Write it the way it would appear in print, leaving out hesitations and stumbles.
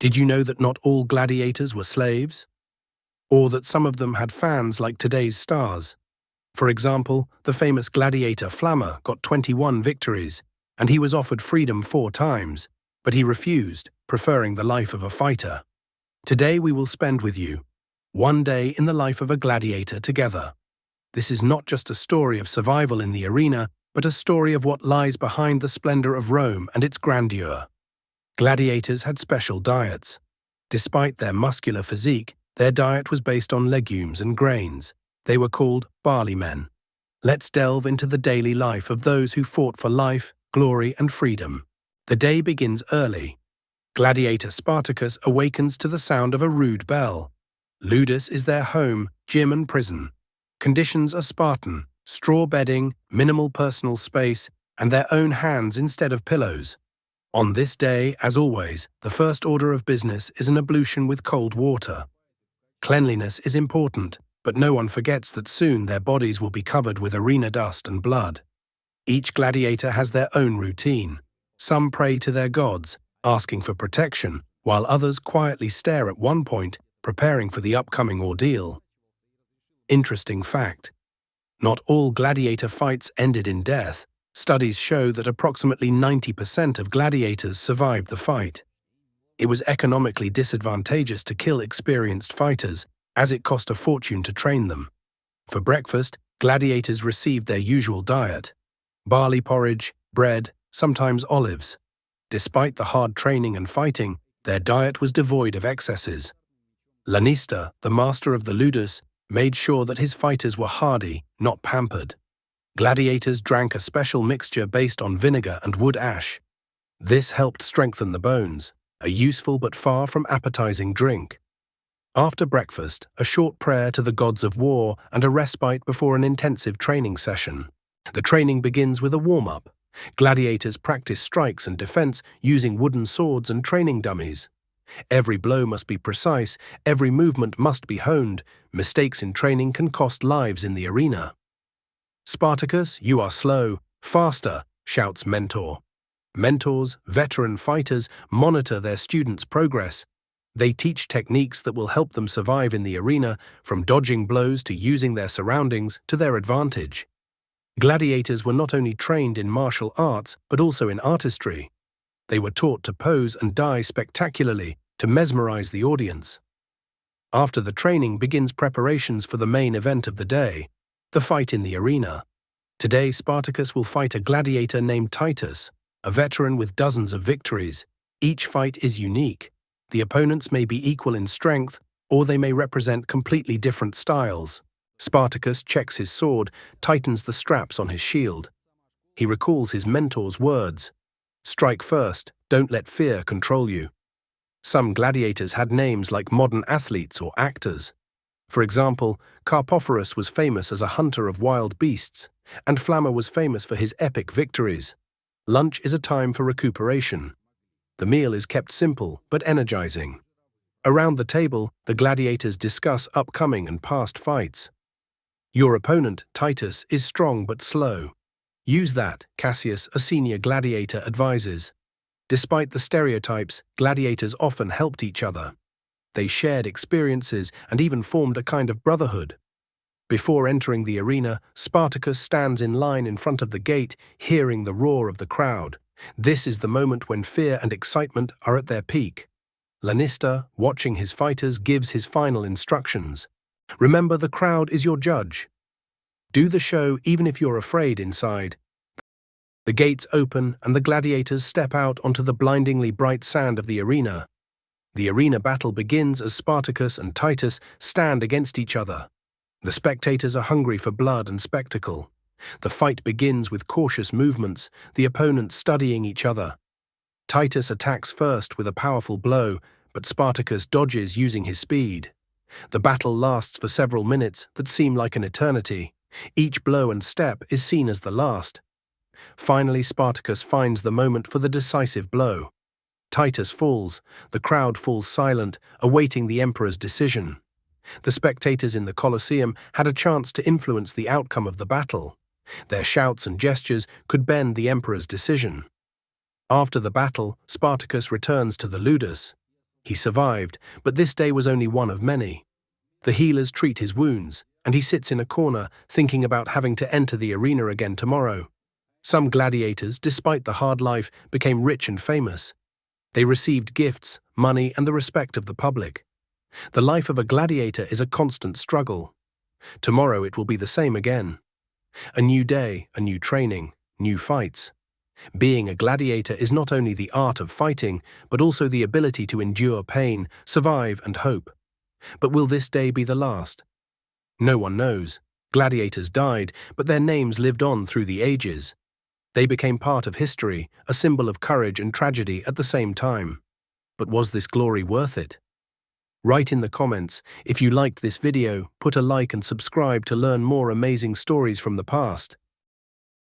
Did you know that not all gladiators were slaves? Or that some of them had fans like today's stars? For example, the famous gladiator Flammer got 21 victories, and he was offered freedom 4 times, but he refused, preferring the life of a fighter. Today we will spend with you one day in the life of a gladiator together. This is not just a story of survival in the arena, but a story of what lies behind the splendor of Rome and its grandeur. Gladiators had special diets. Despite their muscular physique, their diet was based on legumes and grains. They were called barley men. Let's delve into the daily life of those who fought for life, glory, and freedom. The day begins early. Gladiator Spartacus awakens to the sound of a rude bell. Ludus is their home, gym, and prison. Conditions are Spartan: straw bedding, minimal personal space, and their own hands instead of pillows. On this day, as always, the first order of business is an ablution with cold water. Cleanliness is important, but no one forgets that soon their bodies will be covered with arena dust and blood. Each gladiator has their own routine. Some pray to their gods, asking for protection, while others quietly stare at one point, preparing for the upcoming ordeal. Interesting fact: not all gladiator fights ended in death. Studies show that approximately 90% of gladiators survived the fight. It was economically disadvantageous to kill experienced fighters, as it cost a fortune to train them. For breakfast, gladiators received their usual diet: barley porridge, bread, sometimes olives. Despite the hard training and fighting, their diet was devoid of excesses. Lanista, the master of the Ludus, made sure that his fighters were hardy, not pampered. Gladiators drank a special mixture based on vinegar and wood ash. This helped strengthen the bones, a useful but far from appetizing drink. After breakfast, a short prayer to the gods of war and a respite before an intensive training session. The training begins with a warm-up. Gladiators practice strikes and defense using wooden swords and training dummies. Every blow must be precise, every movement must be honed. Mistakes in training can cost lives in the arena. "Spartacus, you are slow. Faster," shouts mentor. Mentors, veteran fighters, monitor their students' progress. They teach techniques that will help them survive in the arena, from dodging blows to using their surroundings to their advantage. Gladiators were not only trained in martial arts, but also in artistry. They were taught to pose and die spectacularly to mesmerize the audience. After the training begins preparations for the main event of the day, the fight in the arena. Today, Spartacus will fight a gladiator named Titus, a veteran with dozens of victories. Each fight is unique. The opponents may be equal in strength, or they may represent completely different styles. Spartacus checks his sword, tightens the straps on his shield. He recalls his mentor's words: "Strike first, don't let fear control you." Some gladiators had names like modern athletes or actors. For example, Carpophorus was famous as a hunter of wild beasts, and Flammer was famous for his epic victories. Lunch is a time for recuperation. The meal is kept simple but energizing. Around the table, the gladiators discuss upcoming and past fights. "Your opponent, Titus, is strong but slow. Use that," Cassius, a senior gladiator, advises. Despite the stereotypes, gladiators often helped each other. They shared experiences and even formed a kind of brotherhood. Before entering the arena, Spartacus stands in line in front of the gate, hearing the roar of the crowd. This is the moment when fear and excitement are at their peak. Lanista, watching his fighters, gives his final instructions. "Remember, the crowd is your judge. Do the show even if you're afraid inside." The gates open and the gladiators step out onto the blindingly bright sand of the arena. The arena battle begins as Spartacus and Titus stand against each other. The spectators are hungry for blood and spectacle. The fight begins with cautious movements, the opponents studying each other. Titus attacks first with a powerful blow, but Spartacus dodges using his speed. The battle lasts for several minutes that seem like an eternity. Each blow and step is seen as the last. Finally, Spartacus finds the moment for the decisive blow. Titus falls. The crowd falls silent, awaiting the emperor's decision. The spectators in the Colosseum had a chance to influence the outcome of the battle. Their shouts and gestures could bend the emperor's decision. After the battle, Spartacus returns to the Ludus. He survived, but this day was only one of many. The healers treat his wounds, and he sits in a corner thinking about having to enter the arena again tomorrow. Some gladiators, despite the hard life, became rich and famous. They received gifts, money, and the respect of the public. The life of a gladiator is a constant struggle. Tomorrow it will be the same again. A new day, a new training, new fights. Being a gladiator is not only the art of fighting, but also the ability to endure pain, survive, and hope. But will this day be the last? No one knows. Gladiators died, but their names lived on through the ages. They became part of history, a symbol of courage and tragedy at the same time. But was this glory worth it? Write in the comments. If you liked this video, put a like and subscribe to learn more amazing stories from the past.